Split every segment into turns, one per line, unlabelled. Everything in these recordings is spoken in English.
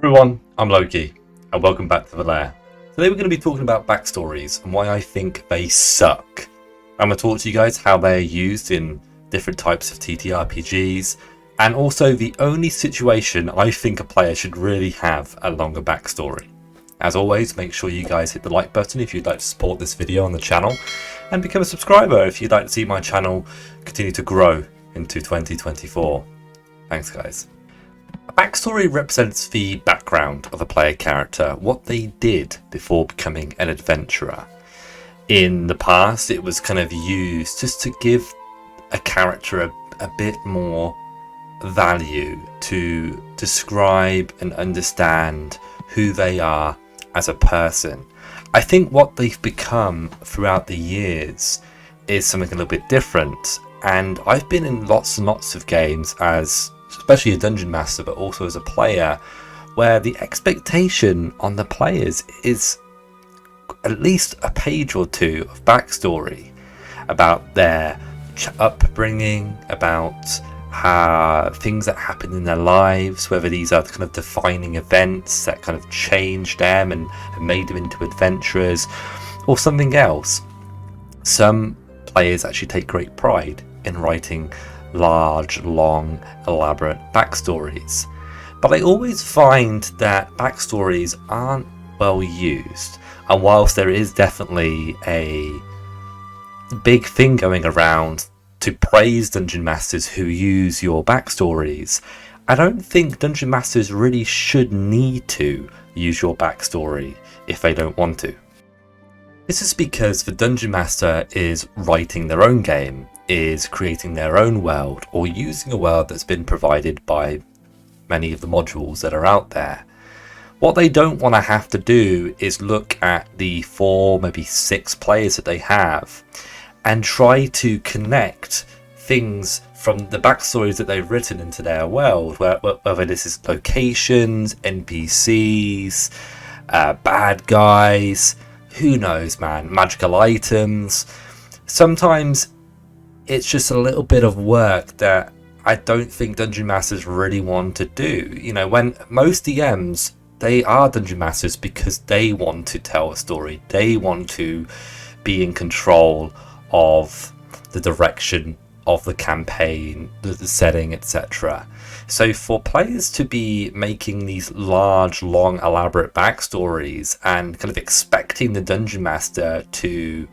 Everyone, I'm Loki, and welcome back to The Lair. Today we're going to be talking about backstories and why I think they suck. I'm going to talk to you guys how they're used in different types of TTRPGs, and also the only situation I think a player should really have a longer backstory. As always, make sure you guys hit the like button if you'd like to support this video on the channel, and become a subscriber if you'd like to see my channel continue to grow into 2024. Thanks guys. A backstory represents the background of a player character, what they did before becoming an adventurer. In the past, it was kind of used just to give a character a bit more value, to describe and understand who they are as a person. I think what they've become throughout the years is something a little bit different, and I've been in lots and lots of games as especially a dungeon master, but also as a player, where the expectation on the players is at least a page or two of backstory about their upbringing, about things that happened in their lives, whether these are kind of defining events that kind of changed them and made them into adventurers, or something else. Some players actually take great pride in writing large, long, elaborate backstories, but I always find that backstories aren't well used. And whilst there is definitely a big thing going around to praise dungeon masters who use your backstories, I don't think dungeon masters really should need to use your backstory if they don't want to. This is because the dungeon master is writing their own game, is creating their own world, or using a world that's been provided by many of the modules that are out there. What they don't want to have to do is look at the 4, maybe 6 players that they have and try to connect things from the backstories that they've written into their world, whether this is locations, NPCs, bad guys, who knows man, magical items. Sometimes it's just a little bit of work that I don't think dungeon masters really want to do. You know, when most DMs, they are dungeon masters because they want to tell a story, they want to be in control of the direction of the campaign, the setting, etc. So for players to be making these large, long, elaborate backstories and kind of expecting the dungeon master to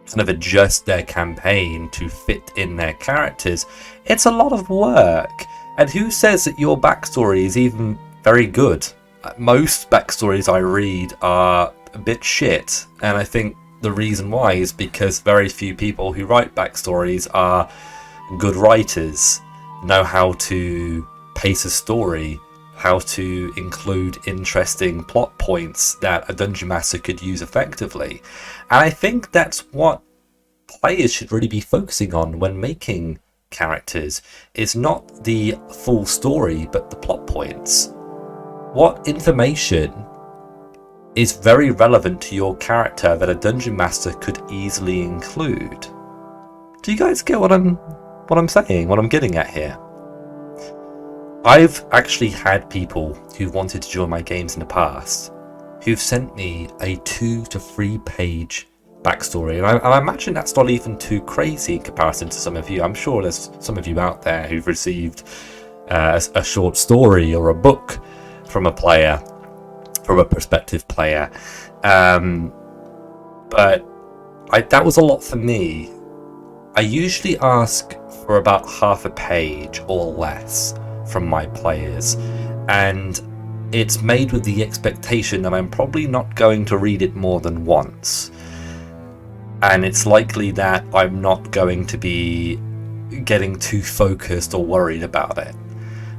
kind of adjust their campaign to fit in their characters, it's a lot of work. And who says that your backstory is even very good? Most backstories I read are a bit shit, and I think the reason why is because very few people who write backstories are good writers, know how to pace a story, how to include interesting plot points that a dungeon master could use effectively. And I think that's what players should really be focusing on when making characters, is not the full story but the plot points. What information is very relevant to your character that a dungeon master could easily include? Do you guys get what I'm saying, what I'm getting at here? I've actually had people who wanted to join my games in the past who've sent me a 2 to 3 page backstory, and I imagine that's not even too crazy in comparison to some of you. I'm sure there's some of you out there who've received a short story or a book from a player, from a prospective player, but that was a lot for me. I usually ask for about half a page or less from my players, and it's made with the expectation that I'm probably not going to read it more than once, and it's likely that I'm not going to be getting too focused or worried about it.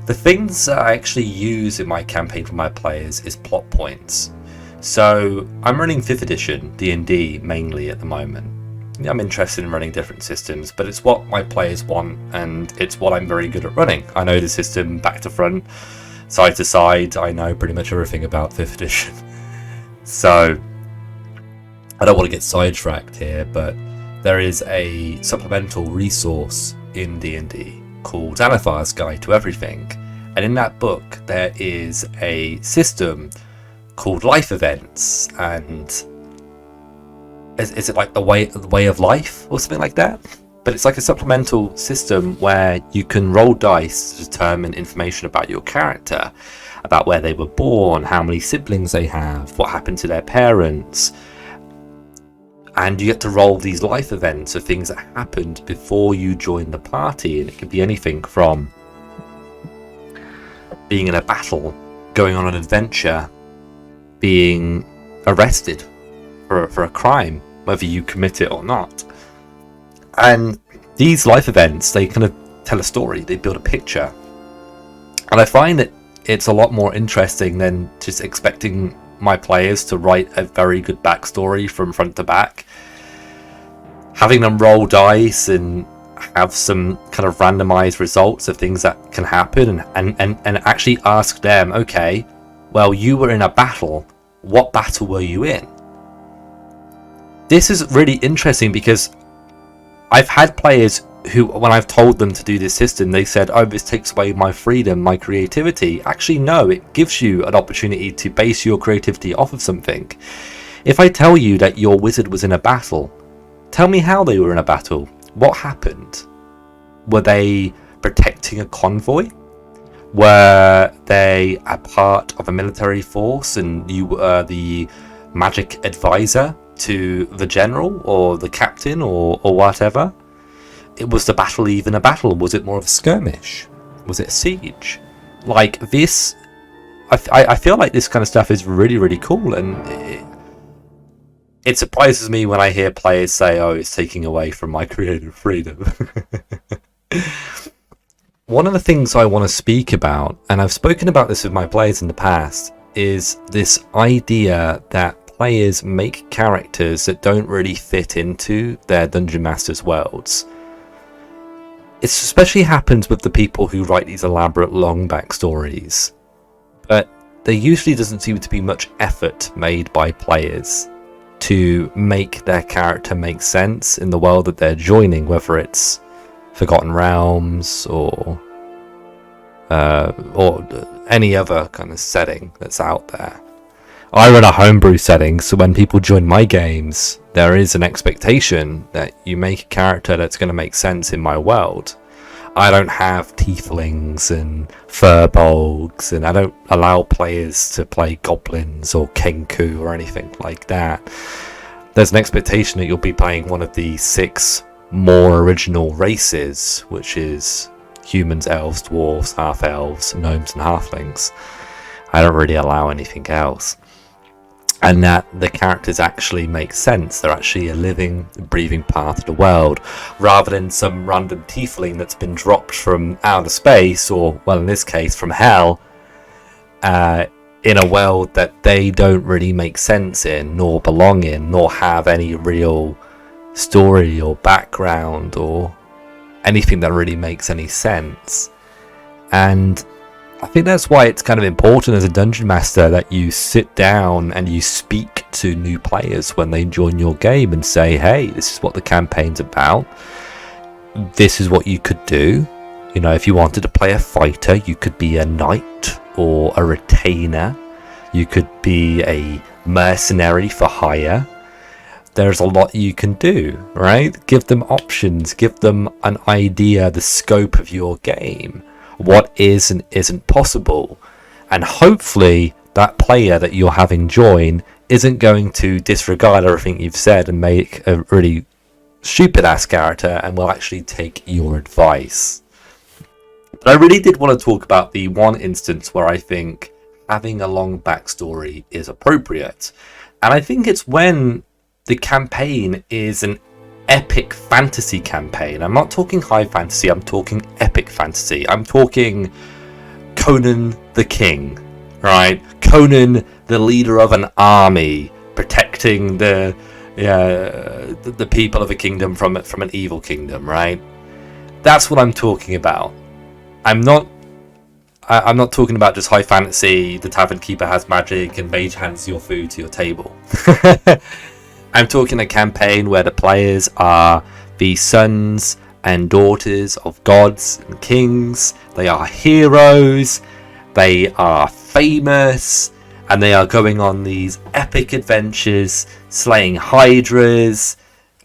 The things that I actually use in my campaign for my players is plot points. So I'm running 5th edition D&D mainly at the moment. I'm interested in running different systems, but it's what my players want, and it's what I'm very good at running. I know the system back to front, side to side. I know pretty much everything about 5th edition. So I don't want to get sidetracked here, but there is a supplemental resource in D&D called Xanathars Guide to Everything, And in that book, there is a system called life events, and is it like the way of life or something like that? But it's like a supplemental system where you can roll dice to determine information about your character, about where they were born, how many siblings they have, what happened to their parents. And you get to roll these life events of things that happened before you joined the party. And it could be anything from being in a battle, going on an adventure, being arrested for a crime, whether you commit it or not. And these life events, they kind of tell a story, they build a picture. And I find that it's a lot more interesting than just expecting my players to write a very good backstory from front to back. Having them roll dice and have some kind of randomized results of things that can happen, and actually ask them, okay, well, you were in a battle, what battle were you in? This is really interesting because I've had players who, when I've told them to do this system, they said, oh, this takes away my freedom, my creativity. Actually, no, it gives you an opportunity to base your creativity off of something. If I tell you that your wizard was in a battle, tell me how they were in a battle. What happened? Were they protecting a convoy? Were they a part of a military force and you were the magic advisor to the general or the captain or whatever? Was the battle even a battle? Was it more of a skirmish? Was it a siege? Like this, I feel like this kind of stuff is really, really cool, and it surprises me when I hear players say, oh, it's taking away from my creative freedom. One of the things I want to speak about, and I've spoken about this with my players in the past, is this idea that players make characters that don't really fit into their Dungeon Master's worlds. It especially happens with the people who write these elaborate long backstories, but there usually doesn't seem to be much effort made by players to make their character make sense in the world that they're joining, whether it's Forgotten Realms or any other kind of setting that's out there. I run a homebrew setting, so when people join my games, there is an expectation that you make a character that's going to make sense in my world. I don't have tieflings and furbolgs, and I don't allow players to play goblins or kenku or anything like that. There's an expectation that you'll be playing one of the 6 more original races, which is humans, elves, dwarves, half-elves, gnomes and halflings. I don't really allow anything else. And that the characters actually make sense. They're actually a living, breathing part of the world, rather than some random tiefling that's been dropped from outer space, or, well, in this case, from hell, in a world that they don't really make sense in, nor belong in, nor have any real story or background or anything that really makes any sense. And I think that's why it's kind of important as a dungeon master that you sit down and you speak to new players when they join your game and say, hey, this is what the campaign's about. This is what you could do. You know, if you wanted to play a fighter, you could be a knight or a retainer. You could be a mercenary for hire. There's a lot you can do, right? Give them options, give them an idea, the scope of your game, what is and isn't possible. And hopefully that player that you're having join isn't going to disregard everything you've said and make a really stupid ass character and will actually take your advice. But I really did want to talk about the one instance where I think having a long backstory is appropriate. And I think it's when the campaign is an epic fantasy campaign. I'm not talking high fantasy, I'm talking epic fantasy. I'm talking Conan the King, right? Conan, the leader of an army, protecting the people of a kingdom from an evil kingdom, right? That's what I'm talking about. I'm not talking about just high fantasy, the tavern keeper has magic and mage hands your food to your table. I'm talking a campaign where the players are the sons and daughters of gods and kings. They are heroes. They are famous, and they are going on these epic adventures, slaying hydras,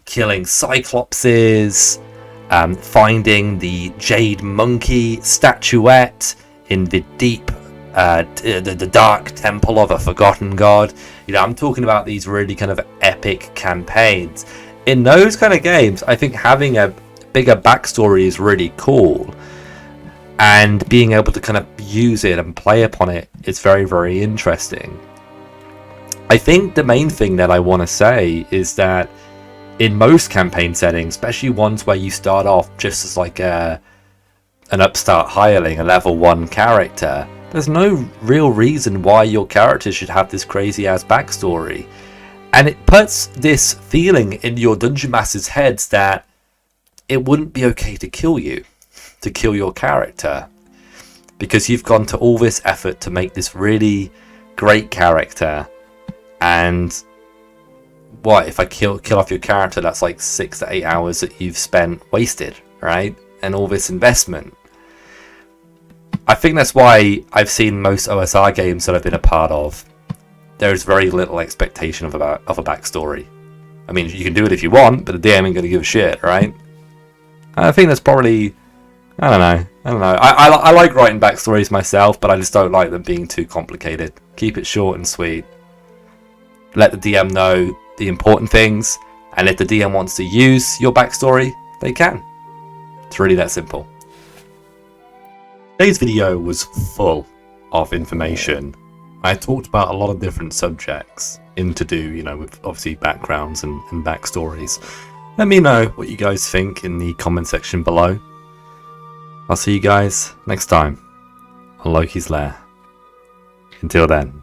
killing cyclopses, finding the jade monkey statuette in the deep, the dark temple of a forgotten god. You know, I'm talking about these really kind of epic campaigns. In those kind of games, I think having a bigger backstory is really cool, and being able to kind of use it and play upon it is very, very interesting. I think the main thing that I want to say is that in most campaign settings, especially ones where you start off just as like an upstart hireling, a level 1 character, there's no real reason why your character should have this crazy ass backstory. And it puts this feeling in your dungeon masters' heads that it wouldn't be okay to kill you, to kill your character, because you've gone to all this effort to make this really great character, and what if I kill off your character? That's like 6 to 8 hours that you've spent wasted, right? And all this investment. I think that's why I've seen most OSR games that I've been a part of, there's very little expectation of a backstory. I mean, you can do it if you want, but the DM ain't gonna give a shit, right? I think that's probably, I don't know. I like writing backstories myself, but I just don't like them being too complicated. Keep it short and sweet. Let the DM know the important things, and if the DM wants to use your backstory, they can. It's really that simple. Today's video was full of information. I talked about a lot of different subjects to do, you know, with obviously backgrounds and backstories. Let me know what you guys think in the comment section below. I'll see you guys next time on Loki's Lair. Until then.